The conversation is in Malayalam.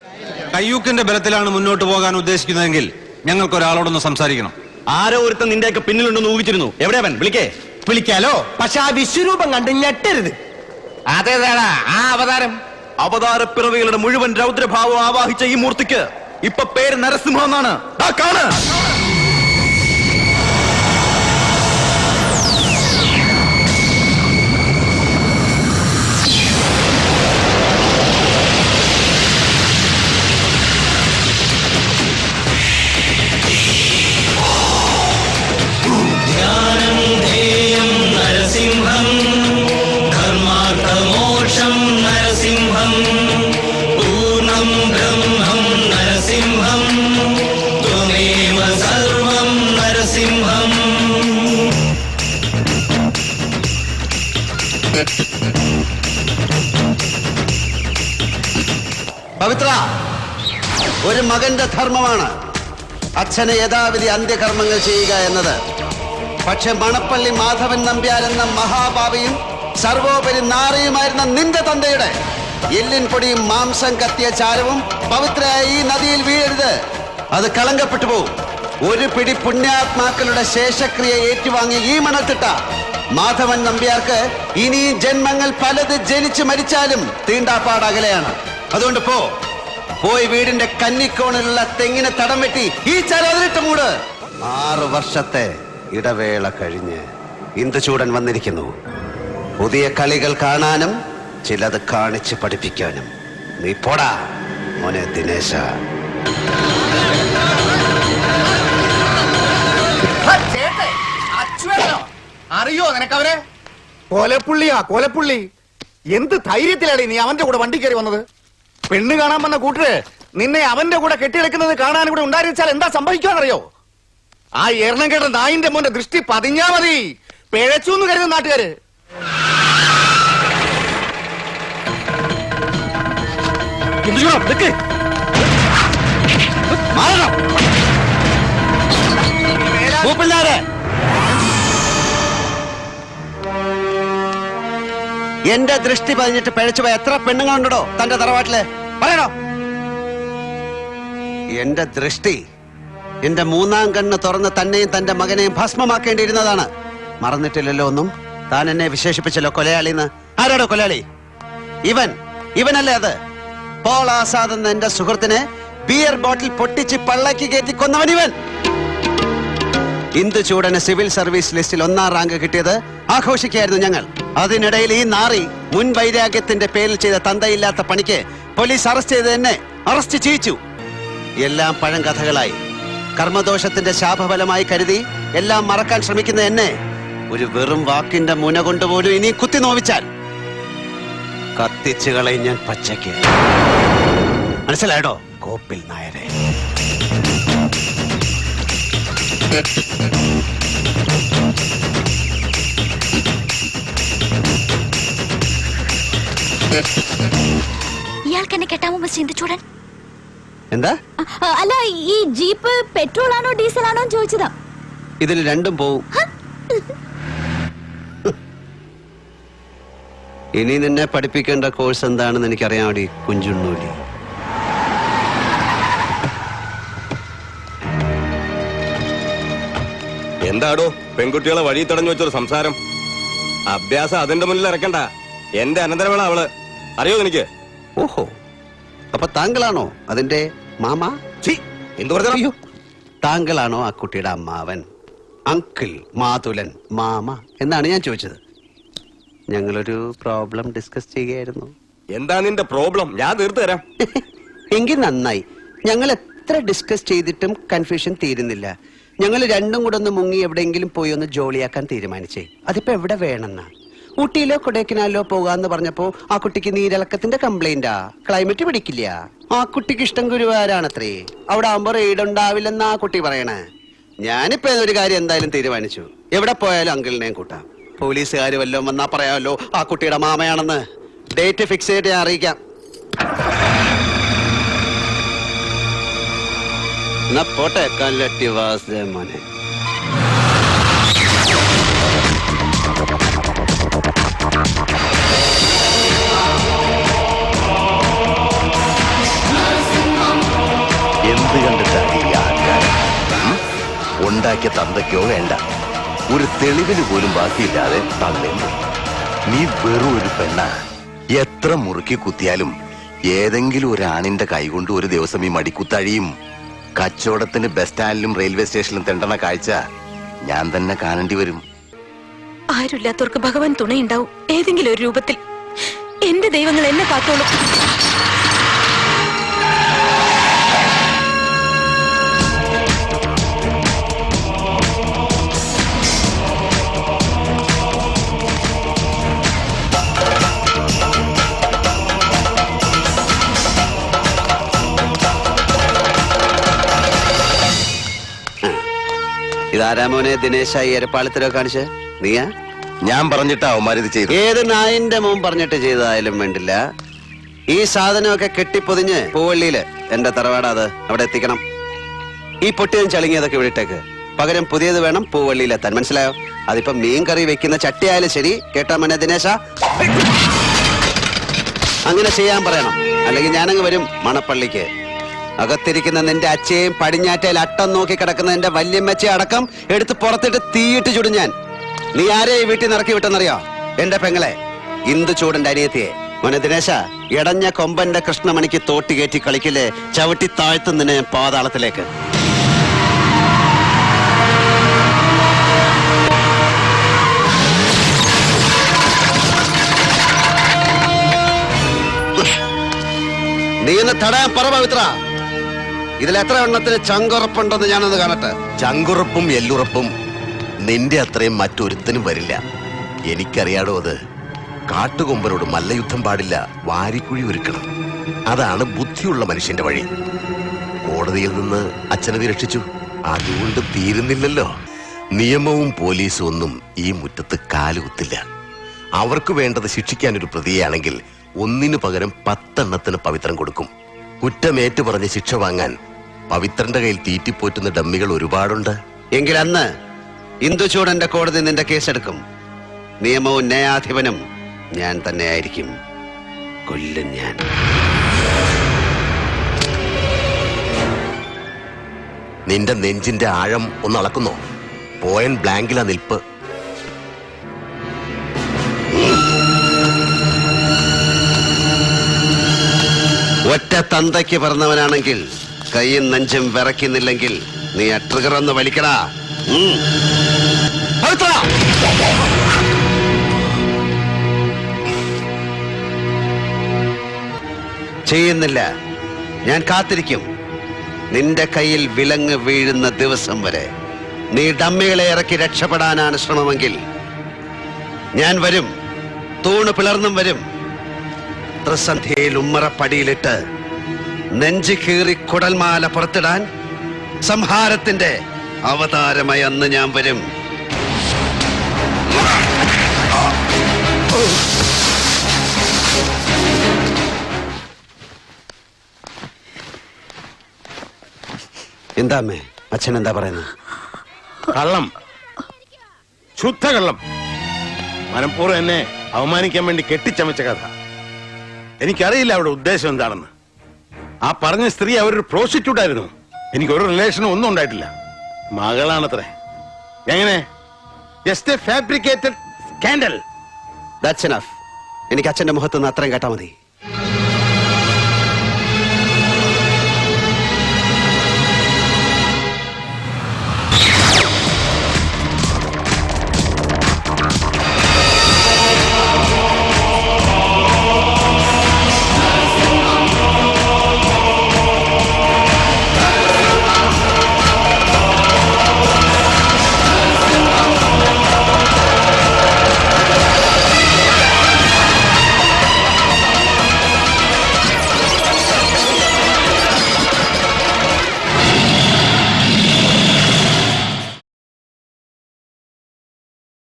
കയ്യൂക്കിന്റെ ബലത്തിലാണ് മുന്നോട്ട് പോകാൻ ഉദ്ദേശിക്കുന്നതെങ്കിൽ ഞങ്ങൾക്ക് ഒരാളോടൊന്ന് സംസാരിക്കണം. ആരോ ഒരുത്തൻ നിന്റെയൊക്കെ പിന്നിലുണ്ടെന്ന് ഊഹിച്ചിരുന്നു. എവിടെയാവൻ? വിളിക്കാലോ. പക്ഷെ ആ വിശ്വരൂപം കണ്ട് ഞെട്ടരുത്. അതേതാടാ ആ അവതാരം? അവതാരപ്പിറവികളുടെ മുഴുവൻ രൗദ്രഭാവം ആവാഹിച്ച ഈ മൂർത്തിക്ക് ഇപ്പൊ പേര് നരസിംഹം എന്നാണ്. കാണ്. പവിത്ര, ഒരു മകന്റെ ധർമ്മമാണ് അച്ഛന് യഥാവിധി അന്ത്യകർമ്മങ്ങൾ ചെയ്യുക എന്നത്. പക്ഷെ മണപ്പള്ളി മാധവൻ നമ്പ്യാർ എന്ന മഹാഭാവിയും സർവോപരി നാറിയുമായിരുന്ന നിന്റെ തന്തയുടെ എല്ലിൻ പൊടിയും മാംസം കത്തിയ ചാരവും പവിത്രയായ ഈ നദിയിൽ വീഴരുത്. അത് കളങ്കപ്പെട്ടു പോവും. ഒരു പിടി പുണ്യാത്മാക്കളുടെ ശേഷക്രിയ ഏറ്റുവാങ്ങി ഈ മണത്തിട്ട മാധവൻ നമ്പ്യാർക്ക് ഇനി ജന്മങ്ങൾ പലത് ജനിച്ചു മരിച്ചാലും തീണ്ടാപ്പാടകലെയാണ്. അതുകൊണ്ട് പോയി വീടിന്റെ കന്നിക്കോണിലുള്ള തെങ്ങിനെ തടം വെട്ടി ഈ ചരതിലിട്ട് മൂട്. 6 വർഷത്തെ ഇടവേള കഴിഞ്ഞ് ഇന്ദുചൂടൻ വന്നിരിക്കുന്നു. പുതിയ കളികൾ കാണാനും ചിലത് കാണിച്ച് പഠിപ്പിക്കാനും. നീ പോടാ മോനെ ദിനേശ. അറിയോ നിനക്കവരെ? കൊലപ്പുള്ളി. എന്ത് ധൈര്യത്തിലാണ് നീ അവന്റെ കൂടെ വണ്ടി കയറി വന്നത്? പെണ്ണ് കാണാൻ വന്ന കൂട്ടര് നിന്നെ അവന്റെ കൂടെ കെട്ടിയെടുക്കുന്നത് കാണാൻ കൂടെ ഉണ്ടായിരിച്ചാൽ എന്താ സംഭവിക്കുമെന്നറിയോ? ആ എണ്ണം കേട്ട നായിന്റെ മോന്റെ ദൃഷ്ടി പതിഞ്ഞാ മതി. പിഴച്ചു എന്ന് കരുതുന്ന നാട്ടുകാര്. എന്റെ ദൃഷ്ടി പതിഞ്ഞിട്ട് പിഴച്ചുപോയ എത്ര പെണ്ണുങ്ങളുണ്ടോ തന്റെ തറവാട്ടില്? പറയണോ? എന്റെ ദൃഷ്ടി എന്റെ 3-ാം കണ്ണ് തുറന്ന് തന്നെയും തന്റെ മകനെയും ഭസ്മമാക്കേണ്ടിയിരുന്നതാണ്. മറന്നിട്ടില്ലല്ലോ ഒന്നും. താൻ എന്നെ വിശേഷിപ്പിച്ചല്ലോ കൊലയാളിന്ന്. ആരാടോ കൊലയാളി? ഇവനല്ലേ അത്? പോൾ ആസാദ് എന്ന എന്റെ സുഹൃത്തിനെ ബിയർ ബോട്ടിൽ പൊട്ടിച്ച് പള്ളക്ക് കയറ്റി കൊന്നവൻ ഇവൻ. ഇന്ദുചൂടന് സിവിൽ സർവീസ് ലിസ്റ്റിൽ 1-ാം റാങ്ക് കിട്ടിയത് ആഘോഷിക്കായിരുന്നു ഞങ്ങൾ. അതിനിടയിൽ ഈ നാറി മുൻ വൈരാഗ്യത്തിന്റെ പേരിൽ ചെയ്ത തന്തയില്ലാത്ത പണിക്ക് പോലീസ് അറസ്റ്റ് ചെയ്ത് എന്നെ അറസ്റ്റ് ചെയ്യിച്ചു. എല്ലാം പഴങ്കഥകളായി കർമ്മദോഷത്തിന്റെ ശാപഫലമായി കരുതി എല്ലാം മറക്കാൻ ശ്രമിക്കുന്ന എന്നെ ഒരു വെറും വാക്കിന്റെ മുന കൊണ്ടുപോലും ഇനി കുത്തി നോവിച്ചാൽ കത്തിച്ചു കളയും ഞാൻ പച്ചയ്ക്ക്. മനസ്സിലായോ കോപ്പിൽ നായരെ? ഇയാൾക്ക് എന്നെ കെട്ടാമോ മിസ്റ്റർ ഇന്ദുചൂടൻ? എന്താ? അല്ല, ഈ ജീപ്പ് പെട്രോൾ ആണോ ഡീസൽ ആണോ ചോദിച്ചതാ. ഇതിൽ രണ്ടും പോവും. ഇനി നിന്നെ പഠിപ്പിക്കേണ്ട കോഴ്സ് എന്താണെന്ന് എനിക്കറിയാമടി കുഞ്ചുണ്ണൂലി. എന്താടോ പെൺകുട്ടികളെ വഴി തടഞ്ഞു വെച്ചൊരു സംസാരം? അഭ്യാസം അതിന്റെ മുന്നിൽ ഇറക്കണ്ട. എന്റെ അനന്തരവേള അവള്. അറിയോ എനിക്ക്? ഓഹോ, അപ്പൊ താങ്കളാണോ അതിന്റെ മാമ? എന്തു പറഞ്ഞു? താങ്കളാണോ ആ കുട്ടിയുടെ അമ്മാവൻ? അങ്കിൾ, മാതുലൻ, മാമ എന്നാണ് ഞാൻ ചോദിച്ചത്. ഞങ്ങളൊരു പ്രോബ്ലം ഡിസ്കസ് ചെയ്യുകയായിരുന്നു. എന്താ നിന്റെ പ്രോബ്ലം? ഞാൻ തീർത്തു തരാം. എങ്കിൽ നന്നായി. ഞങ്ങൾ എത്ര ഡിസ്കസ് ചെയ്തിട്ടും കൺഫ്യൂഷൻ തീരുന്നില്ല. ഞങ്ങൾ രണ്ടും കൂടെ ഒന്ന് മുങ്ങി എവിടെയെങ്കിലും പോയി ഒന്ന് ജോളിയാക്കാൻ തീരുമാനിച്ചേ. അതിപ്പോ എവിടെ വേണമെന്നാ? ഊട്ടിയിലോ കൊടൈക്കനാലിലോ പോകാന്ന് പറഞ്ഞപ്പോ ആ കുട്ടിക്ക് നീരിളക്കത്തിന്റെ കംപ്ലൈന്റാ. ക്ലൈമറ്റ് പിടിക്കില്ല. ആ കുട്ടിക്ക് ഇഷ്ടം ഗുരുവായൂരാണത്രേ. അവിടെ ആകുമ്പോ റെയ്ഡ് ഉണ്ടാവില്ലെന്നാ ആ കുട്ടി പറയണേ. ഞാനിപ്പോ ഒരു കാര്യം എന്തായാലും തീരുമാനിച്ചു. എവിടെ പോയാലും അങ്കിളിനെയും കൂട്ടാം. പോലീസുകാർ വല്ലതും വന്നാ പറയാമല്ലോ ആ കുട്ടിയുടെ മാമയാണെന്ന്. ഡേറ്റ് ഫിക്സ് ചെയ്തിട്ട് ഞാൻ അറിയിക്കാം. എന്നാ പോട്ടെ കല്ലട്ടി വാസുദേവ മോനെ. എന്ത് കണ്ടിട്ടാണ് ഈ അഹങ്കാരം? ഉണ്ടാക്കിയ തന്തയ്ക്കോ വേണ്ട, ഒരു തെളിവിന് പോലും ബാക്കിയില്ലാതെ തള്ളുന്നു. നീ വെറും ഒരു പെണ്ണ. എത്ര മുറുക്കി കുത്തിയാലും ഏതെങ്കിലും ഒരു ആണിന്റെ കൈകൊണ്ട് ഒരു ദിവസം ഈ മടിക്കുത്തഴിയും. കച്ചവടത്തിന് ബസ് സ്റ്റാൻഡിലും റെയിൽവേ സ്റ്റേഷനിലും തെണ്ടണ കാഴ്ച ഞാൻ തന്നെ കാണേണ്ടി വരും. ആരുമില്ലാത്തവർക്ക് ഭഗവാൻ തുണയുണ്ടാവും ഏതെങ്കിലും ഒരു രൂപത്തിൽ. എന്റെ ദൈവങ്ങൾ എന്നെ കാത്തോളും. ഇതാരാമോനെ ദിനേശായി എരപ്പാളത്തിലോ കാണിച്ച് നീയാ? ഞാൻ പറഞ്ഞിട്ടാ അവന്മാരിത് ചെയ്തു. ഏത് നായിന്റെ മോൻ പറഞ്ഞിട്ട് ചെയ്തതായാലും വേണ്ടില്ല, ഈ സാധനമൊക്കെ കെട്ടിപ്പൊതിഞ്ഞ് പൂവള്ളിയില് എന്റെ തറവാടാത് അവിടെ എത്തിക്കണം. ഈ പൊട്ടിയും ചളിങ്ങിയതൊക്കെ വിളിട്ടേക്ക്. പകരം പുതിയത് വേണം പൂവള്ളിയിലെത്താൻ. മനസ്സിലായോ? അതിപ്പോ മീൻ കറി വെക്കുന്ന ചട്ടിയായാലും ശരി. കേട്ടാ മോനെ ദിനേശ, അങ്ങനെ ചെയ്യാൻ പറയണം. അല്ലെങ്കിൽ ഞാനങ്ങ് വരും മണപ്പള്ളിക്ക്. അകത്തിരിക്കുന്ന നിന്റെ അച്ഛയും പടിഞ്ഞാറ്റയിൽ അട്ടം നോക്കി കിടക്കുന്ന എന്റെ വല്യമ്മച്ചയെ അടക്കം എടുത്ത് പുറത്തിട്ട് തീയിട്ട് ചുടും ഞാൻ. നീ ആരെ ഈ വീട്ടിൽ നിറക്കി വിട്ടെന്നറിയോ? എന്റെ പെങ്ങളെ, ഇന്ദു ചൂടന്റെ അനിയത്തിയെ. മോനെ ദിനേശ, ഇടഞ്ഞ കൊമ്പന്റെ കൃഷ്ണമണിക്ക് തോട്ടി കയറ്റി കളിക്കില്ലേ, ചവിട്ടി താഴ്ത്തുന്നതിന് പാതാളത്തിലേക്ക്. നീ ഒന്ന് തടയാൻ പറ പവിത്ര. ഇതിൽ എത്ര എണ്ണത്തിന് ചങ്കുറപ്പുണ്ടെന്ന് ഞാനൊന്ന് കാണട്ടെ. ചങ്കുറപ്പും എല്ലുറപ്പും നിന്റെ അത്രയും മറ്റൊരുത്തനും വരില്ല. എനിക്കറിയാടോ അത്. കാട്ടുകൊമ്പനോട് മല്ലയുദ്ധം പാടില്ല, വാരിക്കുഴി ഒരുക്കണം. അതാണ് ബുദ്ധിയുള്ള മനുഷ്യന്റെ വഴി. കോടതിയിൽ നിന്ന് അച്ഛനത് രക്ഷിച്ചു, അതുകൊണ്ട് തീരുന്നില്ലല്ലോ. നിയമവും പോലീസും ഒന്നും ഈ മുറ്റത്ത് കാലുകുത്തില്ല. അവർക്ക് വേണ്ടത് ശിക്ഷിക്കാനൊരു പ്രതിയാണെങ്കിൽ ഒന്നിനു പകരം 10 എണ്ണത്തിന് പവിത്രം കൊടുക്കും. കുറ്റമേറ്റു പറഞ്ഞ് ശിക്ഷ വാങ്ങാൻ പവിത്രന്റെ കയ്യിൽ തീറ്റിപ്പോറ്റുന്ന ഡമ്മികൾ ഒരുപാടുണ്ട്. എങ്കിൽ അന്ന് ഇന്ദുചൂടന്റെ കോടതി നിന്റെ കേസെടുക്കും. നിയമവും ന്യായാധിപനും ഞാൻ തന്നെയായിരിക്കും. കൊല്ലും ഞാൻ. നിന്റെ നെഞ്ചിന്റെ ആഴം ഒന്ന് അളക്കുന്നോ? പോയിന്റ് ബ്ലാങ്കിലാ നിൽപ്പ്. ഒറ്റ തന്തയ്ക്ക് പറഞ്ഞവനാണെങ്കിൽ കൈയും നെഞ്ചും വിറയ്ക്കുന്നില്ലെങ്കിൽ നീ ആ ട്രിഗർ ഒന്ന് വലിക്കടാ. പവിത്ര! ചെയ്യുന്നില്ല. ഞാൻ കാത്തിരിക്കും നിന്റെ കയ്യിൽ വിലങ്ങ് വീഴുന്ന ദിവസം വരെ. നീ ഡമ്മികളെ ഇറക്കി രക്ഷപ്പെടാനാണ് ശ്രമമെങ്കിൽ ഞാൻ വരും. തൂണ് പിളർന്നും വരും. ത്രിസന്ധിയിൽ ഉമ്മറപ്പടിയിലിട്ട് നെഞ്ചു കീറി കുടൽമാല പുറത്തിടാൻ സംഹാരത്തിന്റെ അവതാരമായി അന്ന് ഞാൻ വരും. എന്താ അമ്മേ, അച്ഛൻ എന്താ പറയുന്നത്? കള്ളം, ശുദ്ധകള്ളം. മനഃപൂർവ്വം എന്നെ അവമാനിക്കാൻ വേണ്ടി കെട്ടിച്ചമച്ച കഥ. എനിക്കറിയില്ല അവരുടെ ഉദ്ദേശം എന്താണെന്ന്. ആ പറഞ്ഞ സ്ത്രീ അവരൊരു പ്രോസ്റ്റിറ്റ്യൂട്ട് ആയിരുന്നു. എനിക്കൊരു റിലേഷനും ഒന്നും ഉണ്ടായിട്ടില്ല. മകളാണത്രേ. എങ്ങനെ? Just A fabricated scandal. That's enough. എനിക്ക് അച്ഛന്റെ മുഖത്ത് നിന്ന് അത്രയും കേട്ടാ മതി.